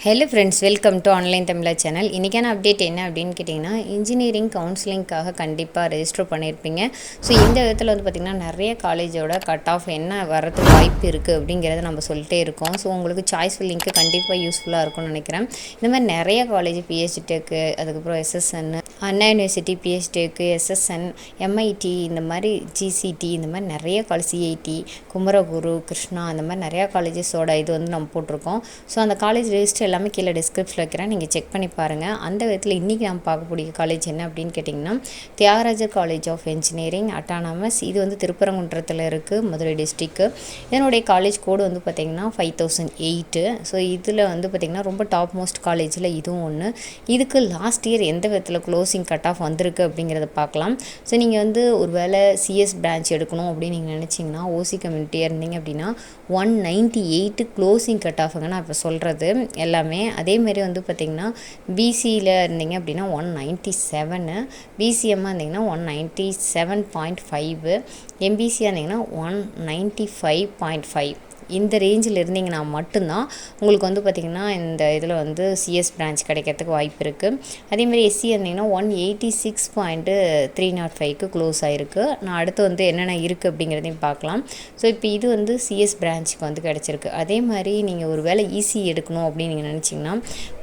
Hello friends, welcome to online Tamizha channel. இன்றைக்கான update என்ன அப்படின்னு கேட்டிங்கன்னா, இன்ஜினியரிங் கவுன்சிலிங்காக கண்டிப்பாக ரெஜிஸ்டர் பண்ணியிருப்பீங்க. ஸோ இந்த விதத்தில் வந்து பார்த்திங்கன்னா நிறைய காலேஜோட கட் ஆஃப் என்ன வரதுக்கு வாய்ப்பு இருக்குது அப்படிங்கிறத நம்ம சொல்லிட்டே இருக்கோம். ஸோ உங்களுக்கு சாய்ஸ் ஃபில்லிங்க்கு கண்டிப்பாக யூஸ்ஃபுல்லாக இருக்கும்னு நினைக்கிறேன். இந்த மாதிரி நிறைய காலேஜ் பிஎஸ்சி டெக்கு, அதுக்கப்புறம் SSN, Anna university, PSG tech, SSN, MIT, இந்த மாதிரி ஜிசிடி, இந்த மாதிரி நிறைய காலேஜ், சிஐடி, குமரகுரு, கிருஷ்ணா, அந்த மாதிரி நிறையா காலேஜஸோட இது வந்து நம்ம போட்டிருக்கோம். ஸோ அந்த காலேஜ் ரெஜிஸ்டர் எல்லாமே கீழே டிஸ்கிரிப்ஷனில் வைக்கிறேன், நீங்கள் செக் பண்ணி பாருங்கள். அந்த விதத்தில் இன்றைக்கி நம்ம பார்க்கக்கூடிய காலேஜ் என்ன அப்படின்னு கேட்டிங்கன்னா, Thiagarajar college of engineering autonomous. இது வந்து திருப்பரங்குன்றத்தில் இருக்குது, மதுரை டிஸ்ட்ரிக்கு. இதனுடைய காலேஜ் கோடு வந்து பார்த்திங்கன்னா 5008. ஸோ இதில் வந்து பார்த்திங்கன்னா ரொம்ப டாப் மோஸ்ட் காலேஜில் இதுவும் ஒன்று. இதுக்கு லாஸ்ட் இயர் எந்த விதத்தில் க்ளோசிங் கட் ஆஃப் வந்திருக்கு அப்படிங்கிறத பார்க்கலாம். ஸோ நீங்கள் வந்து ஒரு வேளை சிஎஸ் பிரான்ச் எடுக்கணும் அப்படின்னு நீங்கள் நினச்சிங்கன்னா, ஓசி கம்யூனிட்டியாக இருந்தீங்க அப்படின்னா 198 க்ளோசிங் கட் ஆஃபுங்க நான் இப்போ சொல்கிறது எல்லாமே. அதேமாரி வந்து பார்த்திங்கன்னா பிசியில் இருந்தீங்க அப்படின்னா 197, பிசிஎம்மாக இருந்தீங்கன்னா 197.5, எம்பிசியாக இருந்தீங்கன்னா 195.5. இந்த ரேஞ்சில் இருந்தீங்கன்னா மட்டும்தான் உங்களுக்கு வந்து பார்த்திங்கன்னா இந்த இதில் வந்து சிஎஸ் பிரான்ச் கிடைக்கிறதுக்கு வாய்ப்பு இருக்குது. அதேமாதிரி எஸ்சி இருந்தீங்கன்னா 186.305க்கு க்ளோஸ் ஆகிருக்கு. நான் அடுத்து வந்து என்னென்ன இருக்குது அப்படிங்கிறதையும் பார்க்கலாம். ஸோ இப்போ இது வந்து சிஎஸ் பிரான்ச்சுக்கு வந்து கிடச்சிருக்கு. அதே மாதிரி நீங்கள் ஒரு வேளை இசி எடுக்கணும் அப்படின்னு நீங்கள் நினச்சிங்கன்னா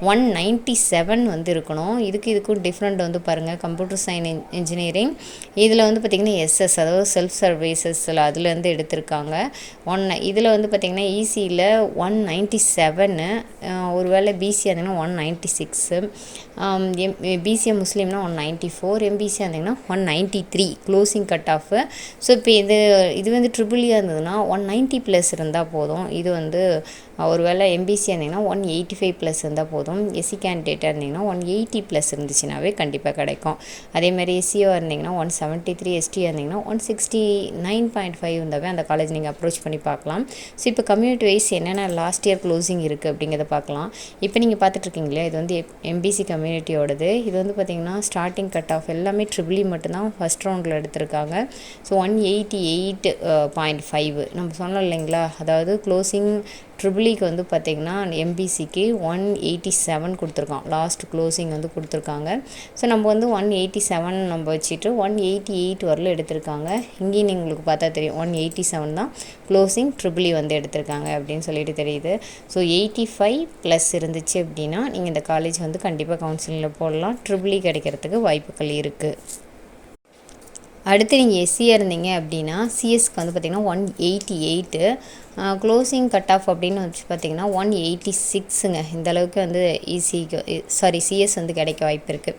197 வந்து இருக்கணும். இதுக்கும் டிஃப்ரெண்ட் வந்து பாருங்கள். கம்ப்யூட்டர் சயின்ஸ் இன்ஜினியரிங் இதில் வந்து பார்த்திங்கன்னா எஸ்எஸ், அதாவது செல்ஃப் சர்வீசஸில் அதுலேருந்து எடுத்திருக்காங்க. இதில் வந்து பார்த்திங்கன்னா இசியில் 197, ஒருவேளை பிசி இருந்தீங்கன்னா 196, பிசிஎம் முஸ்லீம்னா 194, எம்பிசியாக இருந்தீங்கன்னா 193 க்ளோசிங் கட் ஆஃபு. ஸோ இப்போ இது வந்து ட்ரிபிளியாக இருந்ததுன்னா 190+ இருந்தால் போதும். இது வந்து ஒருவேளை எம்பிசியாக இருந்தீங்கன்னா 185+ இருந்தால் போதும். எஸ்சி கேண்டிடேட்டாக இருந்தீங்கன்னா 180+ இருந்துச்சுனாவே கண்டிப்பாக கிடைக்கும். அதேமாதிரி எஸ்சியாக இருந்தீங்கன்னா 173, எஸ்டியாக இருந்தீங்கன்னா 169.5 இருந்தாவே அந்த காலேஜ் நீங்கள் அப்ரோச் பண்ணி பார்க்கலாம். ஸோ இப்போ கம்யூனிட்டி வைஸ் என்னென்ன லாஸ்ட் இயர் க்ளோசிங் இருக்குது அப்படிங்கிறத பார்க்கலாம். இப்போ நீங்கள் பார்த்துட்ருக்கீங்களே, இது வந்து எம்பிசி கம்யூனிட்டியோடது. இது வந்து பார்த்திங்கன்னா ஸ்டார்டிங் கட் ஆஃப் எல்லாமே ட்ரிபிளி மட்டும்தான் ஃபஸ்ட் ரவுண்டில் எடுத்திருக்காங்க. ஸோ 188.5 நம்ம சொன்னோம் இல்லைங்களா, அதாவது க்ளோசிங் ட்ரிபிளிக்கு வந்து பார்த்திங்கன்னா எம்பிசிக்கு 187 கொடுத்துருக்கான். லாஸ்ட் க்ளோசிங் வந்து கொடுத்துருக்காங்க. ஸோ நம்ம வந்து 187 நம்ம வச்சுட்டு 188 வரலும் எடுத்திருக்காங்க. இங்கேயும் உங்களுக்கு பார்த்தா தெரியும் 187 தான் க்ளோசிங் ட்ரிபிளி வந்து எடுத்திருக்காங்க அப்படின்னு சொல்லிட்டு தெரியுது. ஸோ 85+ இருந்துச்சு அப்படின்னா நீங்கள் இந்த காலேஜ் வந்து கண்டிப்பாக கவுன்சிலிங்கில் போடலாம். ட்ரிபிளி கிடைக்கிறதுக்கு வாய்ப்புகள் இருக்குது. அடுத்து நீங்கள் எஸ்சியாக இருந்தீங்க அப்படின்னா சிஎஸ்க்கு வந்து பார்த்திங்கன்னா 188, க்ளோசிங் கட் ஆஃப் அப்படின்னு வச்சு பார்த்திங்கன்னா 186ங்க. இந்த அளவுக்கு வந்து சிஎஸ் வந்து கிடைக்க வாய்ப்பு இருக்குது.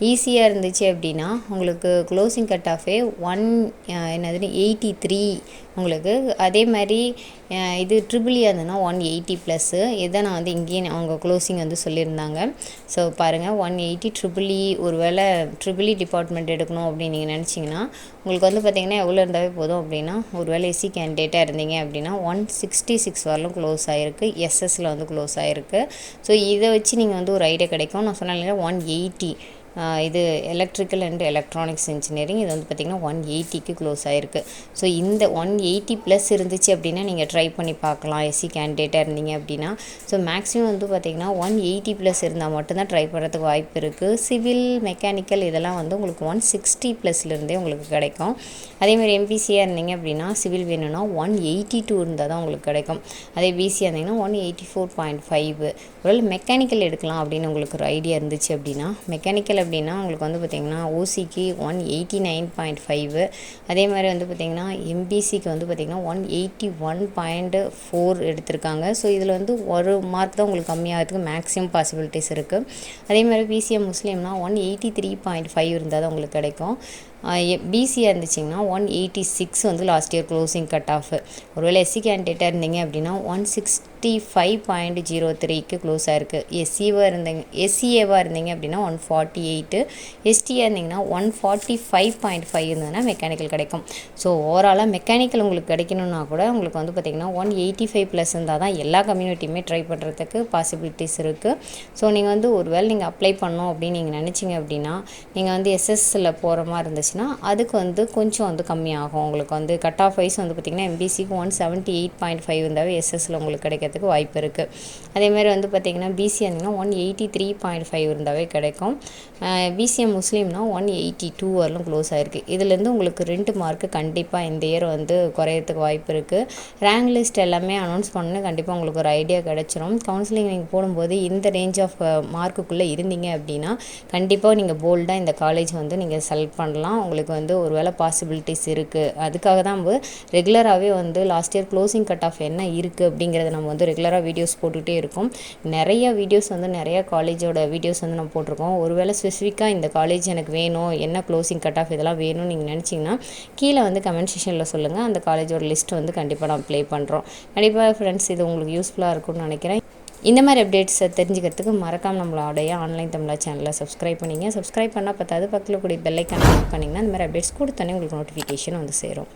ஈஸியாக இருந்துச்சு அப்படின்னா உங்களுக்கு க்ளோசிங் கட் ஆஃபே 83 உங்களுக்கு. அதே மாதிரி இது ட்ரிபிளியாக இருந்ததுன்னா 180+. இதை நான் வந்து இங்கேயே அவங்க க்ளோசிங் வந்து சொல்லியிருந்தாங்க. ஸோ பாருங்கள் 180 ட்ரிபிளி. ஒரு வேளை ட்ரிபிளி டிபார்ட்மெண்ட் எடுக்கணும் அப்படின்னு நீங்கள் நினச்சிங்கன்னா உங்களுக்கு வந்து பார்த்திங்கன்னா எவ்வளோ இருந்தாவே போதும் அப்படின்னா, ஒரு வேளை எஸ்சி கேண்டிடேட்டாக இருந்தீங்க அப்படின்னா 166 வரலும் க்ளோஸ் ஆகிருக்கு. எஸ்எஸ்சில் வந்து க்ளோஸ் ஆகிருக்கு. ஸோ இதை வச்சு நீங்கள் வந்து ஒரு ஐடியா கிடைக்கும். நான் சொன்னேன் 180, இது எலக்ட்ரிக்கல் அண்ட் எலக்ட்ரானிக்ஸ் இன்ஜினியரிங். இது வந்து பார்த்திங்கன்னா 180க்கு க்ளோஸ் ஆகிருக்கு. ஸோ இந்த 180+ இருந்துச்சு அப்படின்னா நீங்கள் ட்ரை பண்ணி பார்க்கலாம் எஸ்சி கேண்டிடேட்டாக இருந்தீங்க அப்படின்னா. ஸோ மேக்ஸிமம் வந்து பார்த்திங்கன்னா 180+ இருந்தால் மட்டும்தான் ட்ரை பண்ணுறதுக்கு வாய்ப்பு இருக்குது. சிவில், மெக்கானிக்கல் இதெல்லாம் வந்து உங்களுக்கு 160+லேருந்தே உங்களுக்கு கிடைக்கும். அதேமாதிரி எம்பிசியாக இருந்தீங்க அப்படின்னா சிவில் வேணும்னா 182 இருந்தால் தான் உங்களுக்கு கிடைக்கும். அதே பிசியாக இருந்தீங்கன்னா 184.5. ஒருவேளை மெக்கானிக்கல் எடுக்கலாம் அப்படின்னு உங்களுக்கு ஒரு ஐடியா இருந்துச்சு அப்படின்னா, மெக்கானிக்கல் அப்படின்னா உங்களுக்கு வந்து பார்த்திங்கன்னா ஓசிக்கு 189.5, அதே மாதிரி வந்து பார்த்திங்கன்னா எம்பிசிக்கு வந்து பார்த்திங்கன்னா 181.4 எடுத்திருக்காங்க. ஸோ இதில் வந்து ஒரு மார்க் தான் உங்களுக்கு கம்மியாகிறதுக்கு மேக்ஸிமம் பாசிபிலிட்டிஸ் இருக்குது. அதே மாதிரி பிசிஎம் முஸ்லீம்னா 183.5 இருந்தால் தான் உங்களுக்கு கிடைக்கும். பிசியாக இருந்துச்சிங்கன்னா 186 வந்து last year closing cut off. ஒருவேளை எஸ்சி கேண்டிடேட்டாக இருந்தீங்க அப்படின்னா 165.03க்கு க்ளோஸ் ஆகிருக்கு. எஸ்சிஏவாக இருந்தீங்க அப்படின்னா 148, எஸ்டியாக இருந்தீங்கன்னா 145.5 இருந்ததுன்னா மெக்கானிக்கல் கிடைக்கும். ஸோ ஓவராலாக மெக்கானிக்கல் உங்களுக்கு கிடைக்கணுன்னா கூட உங்களுக்கு வந்து பார்த்திங்கன்னா 185+ இருந்தால் தான் எல்லா கம்யூனிட்டியுமே ட்ரை பண்ணுறதுக்கு பாசிபிலிட்டிஸ் இருக்குது. ஸோ நீங்கள் வந்து ஒரு வேளை நீங்கள் அப்ளை பண்ணோம் அப்படின்னு நீங்கள் நினச்சிங்க அப்படின்னா, நீங்கள் வந்து எஸ்எஸ்சில் போகிற மாதிரி இருந்துச்சு இருந்துச்சுன்னா அதுக்கு வந்து கொஞ்சம் வந்து கம்மியாகும். உங்களுக்கு வந்து கட் ஆஃப் வைஸ் வந்து பார்த்திங்கன்னா எம்பிசிக்கு 178.5 இருந்தாவே எஸ்எஸ்சில் உங்களுக்கு கிடைக்கிறதுக்கு வாய்ப்பு இருக்குது. அதேமாதிரி வந்து பார்த்திங்கன்னா பிசி இருந்திங்கன்னா 183.5 இருந்தாவே கிடைக்கும். பிசிஎம் முஸ்லீம்னா 182 வரலும் க்ளோஸ் ஆகிருக்கு. இதுலேருந்து உங்களுக்கு 2 மார்க்கு கண்டிப்பாக இந்த இயர் வந்து குறையறதுக்கு வாய்ப்பு இருக்குது. ரேங்க் லிஸ்ட் எல்லாமே அனௌன்ஸ் பண்ணு கண்டிப்பாக உங்களுக்கு ஒரு ஐடியா கிடச்சிரும். கவுன்சிலிங் நீங்கள் போடும்போது இந்த ரேஞ்ச் ஆஃப் மார்க்குள்ளே இருந்தீங்க அப்படின்னா கண்டிப்பாக நீங்கள் போல்டாக இந்த காலேஜ் வந்து நீங்கள் செலக்ட் பண்ணலாம். உங்களுக்கு வந்து ஒரு வேளை பாசிபிலிட்டிஸ் இருக்குது. அதுக்காக தான் நம்ம ரெகுலராகவே வந்து last year closing cut off என்ன இருக்குது அப்படிங்கிறத நம்ம வந்து ரெகுலராக வீடியோஸ் போட்டுகிட்டே இருக்கோம். நிறைய வீடியோஸ் வந்து நிறைய காலேஜோட வீடியோஸ் வந்து நம்ம போட்டிருக்கோம். ஒருவேளை ஸ்பெசிஃபிக்காக இந்த காலேஜ் எனக்கு வேணும், என்ன க்ளோசிங் கட் ஆஃப் இதெல்லாம் வேணும்னு நீங்கள் நினச்சிங்கன்னா கீழே வந்து கமெண்ட் செக்ஷனில் சொல்லுங்கள். அந்த காலேஜோட லிஸ்ட் வந்து கண்டிப்பாக நான் ப்ளே பண்ணுறோம். கண்டிப்பாக ஃப்ரெண்ட்ஸ் இது உங்களுக்கு யூஸ்ஃபுல்லாக இருக்கும்னு நினைக்கிறேன். இந்த மாதிரி அப்டேட்ஸை தெரிஞ்சுக்கிறதுக்கு மறக்காமல் நம்மளோடைய ஆன்லைன் தமிழா சேனலை சப்ஸ்கிரைப் பண்ணிங்க. சப்ஸ்கிரைப் பண்ணால் பார்த்தாது பக்கத்தில் கூடிய பெல் ஐக்கானை கிளிக் பண்ணிங்கன்னா இந்த மாதிரி அப்டேட்ஸ் கொடுத்தோன்னே உங்களுக்கு நோட்டிஃபிகேஷன் வந்து சேரும்.